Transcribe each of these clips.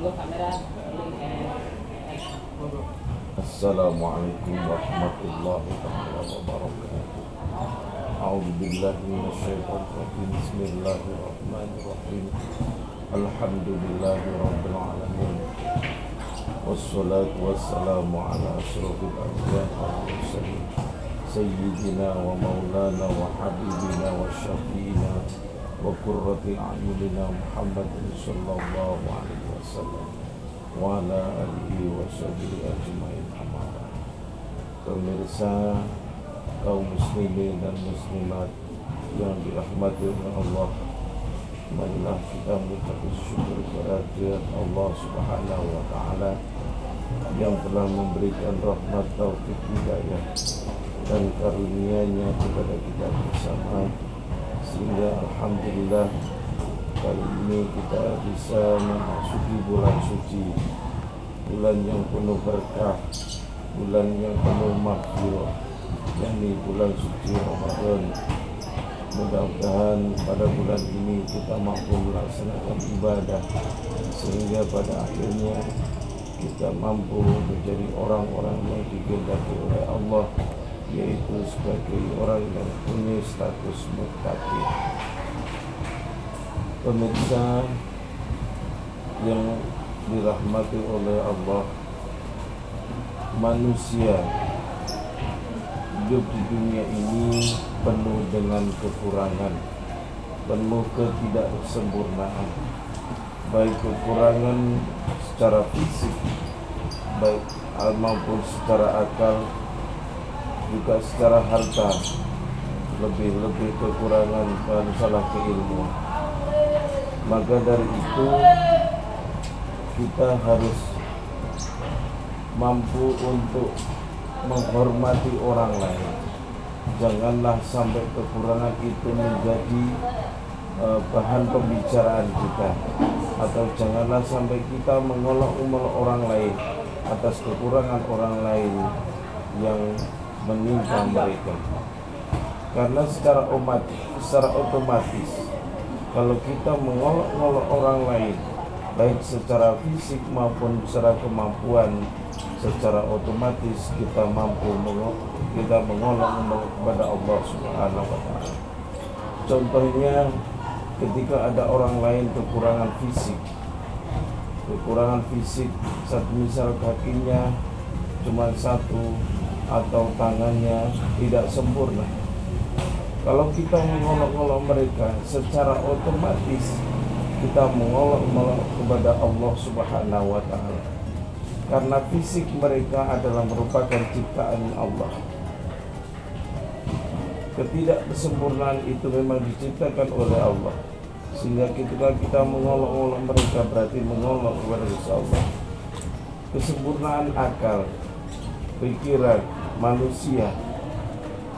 Assalamualaikum warahmatullahi wabarakatuh. A'udzu billahi minasyaitonir rajim. Bismillahirrahmanirrahim. Alhamdulillahi rabbil alamin. Wassalatu wassalamu ala asyrofil anbiya'i wal mursalin. Sayyidina wa maulana wa habibina wa syafi'ina wa qurrati a'yunina Muhammadin sallallahu alaihi wasallam wa ala alihi wa sahbihi ajma'in. Amma ba'd. Pemirsa, kaum muslimin dan muslimat yang dirahmati oleh Allah, marilah kita mengucapkan syukur kehadirat Allah Subhanahu wa taala yang telah memberikan rahmat, taufik, hidayah dan karunia-Nya kepada kita bersama, sehingga alhamdulillah kali ini kita bisa memasuki bulan suci, bulan yang penuh berkah, bulan yang penuh maghfirah, yakni bulan suci Ramadan. Mudah-mudahan pada bulan ini kita mampu melaksanakan ibadah sehingga pada akhirnya kita mampu menjadi orang-orang yang dikehendaki oleh Allah, yaitu sebagai orang yang punya status muttaqi. Pemirsa yang dirahmati oleh Allah, manusia hidup di dunia ini penuh dengan kekurangan, penuh ketidaksempurnaan, baik kekurangan secara fisik, baik maupun secara akal, juga secara harta, lebih-lebih kekurangan masalah keilmuan. Maka dari itu kita harus mampu untuk menghormati orang lain. Janganlah sampai kekurangan itu menjadi bahan pembicaraan kita, atau janganlah sampai kita mengolok-olok orang lain atas kekurangan orang lain yang menimpa mereka. Karena secara otomatis kalau kita mengolok-olok orang lain, baik secara fisik maupun secara kemampuan, secara otomatis kita mampu mengolok-olok kepada Allah Subhanahu wa taala. Contohnya ketika ada orang lain kekurangan fisik, satu misal kakinya cuma satu atau tangannya tidak sempurna. Kalau kita mengolok-olok mereka, secara otomatis kita mengolok-olok kepada Allah Subhanahu wa taala. Karena fisik mereka adalah merupakan ciptaan Allah. Ketidaksempurnaan itu memang diciptakan oleh Allah, sehingga ketika kita mengolok-olok mereka berarti mengolok kepada Allah. Kesempurnaan akal, pikiran manusia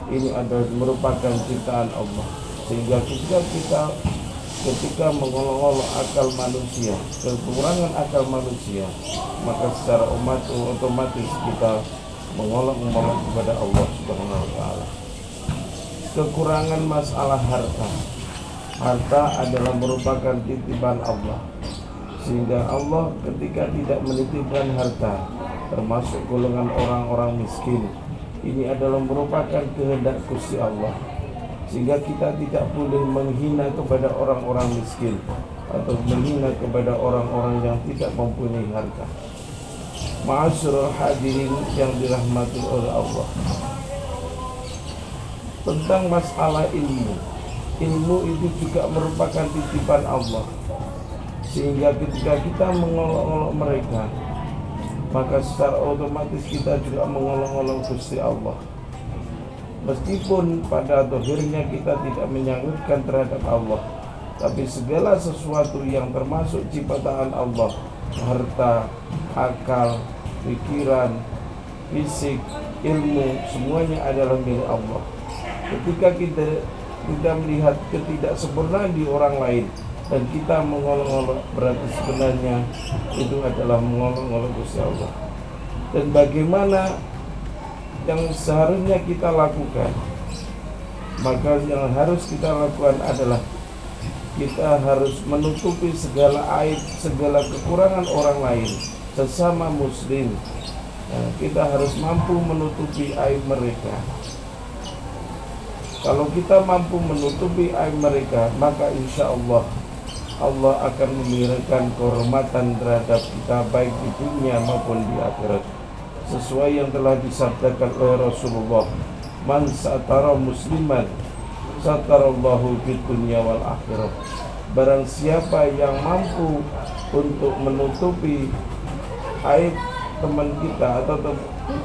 ini adalah merupakan ciptaan Allah, sehingga ketika mengolok-olok akal manusia, kekurangan akal manusia, maka secara otomatis kita mengolok-olok kepada Allah Subhanahu wa taala. Kekurangan masalah harta adalah merupakan titipan Allah, sehingga Allah ketika tidak menitipkan harta, termasuk golongan orang-orang miskin, ini adalah merupakan kehendak Gusti Allah, sehingga kita tidak boleh menghina kepada orang-orang miskin atau menghina kepada orang-orang yang tidak mempunyai harta. Ma'asyiral hadirin yang dirahmati oleh Allah, tentang masalah ilmu itu juga merupakan titipan Allah, sehingga ketika kita mengolok-olok mereka, maka secara otomatis kita juga mengolok-olok Gusti Allah. Meskipun pada akhirnya kita tidak menyangutkan terhadap Allah, tapi segala sesuatu yang termasuk ciptaan Allah, harta, akal, pikiran, fisik, ilmu, semuanya adalah milik Allah. Ketika kita melihat ketidaksempurnaan di orang lain dan kita mengolok-olok, berarti sebenarnya itu adalah mengolok-olok Gusti Allah. Dan bagaimana yang seharusnya kita lakukan? Maka yang harus kita lakukan adalah kita harus menutupi segala aib, segala kekurangan orang lain sesama muslim. Kita harus mampu menutupi aib mereka. Kalau kita mampu menutupi aib mereka, maka insya Allah akan memberikan kehormatan terhadap kita baik di dunia maupun di akhirat. Sesuai yang telah disabdakan oleh Rasulullah, man satara musliman satarallahu fid dunya wal akhirah. Barang siapa yang mampu untuk menutupi aib teman kita atau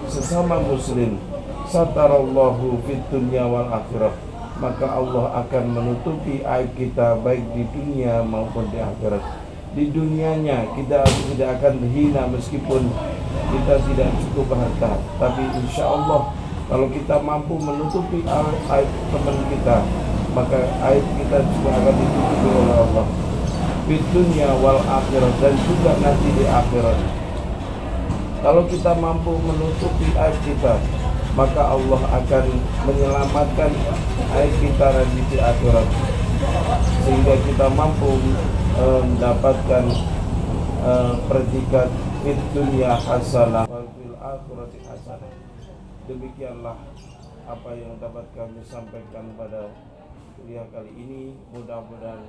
sesama muslim, satarallahu fid dunya wal akhirah, maka Allah akan menutupi aib kita baik di dunia maupun di akhirat. Di dunianya kita tidak akan dihina meskipun kita tidak cukup harta, tapi insya Allah kalau kita mampu menutupi aib teman kita, maka aib kita juga akan ditutupi oleh Allah di dunia wal akhirat, dan juga nanti di akhirat. Kalau kita mampu menutupi aib kita, maka Allah akan menyelamatkan aib kita nanti di akhirat, sehingga kita mampu mendapatkan predikat fid dunya hasanah wa fil akhirati hasanah. Demikianlah apa yang dapat kami sampaikan pada kuliah kali ini. Mudah-mudahan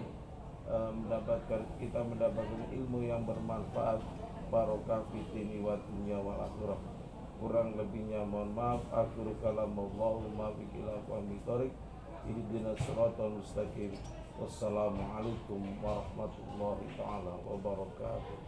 kita mendapatkan ilmu yang bermanfaat, barokah fid dini wa dunya wal akhirah. Kurang lebihnya mohon maaf. Akhiru kalam, Allahumma biq ila aqwamit thoriq, ihdinas siratal mustaqim. Wassalamualaikum warahmatullahi taala wabarakatuh.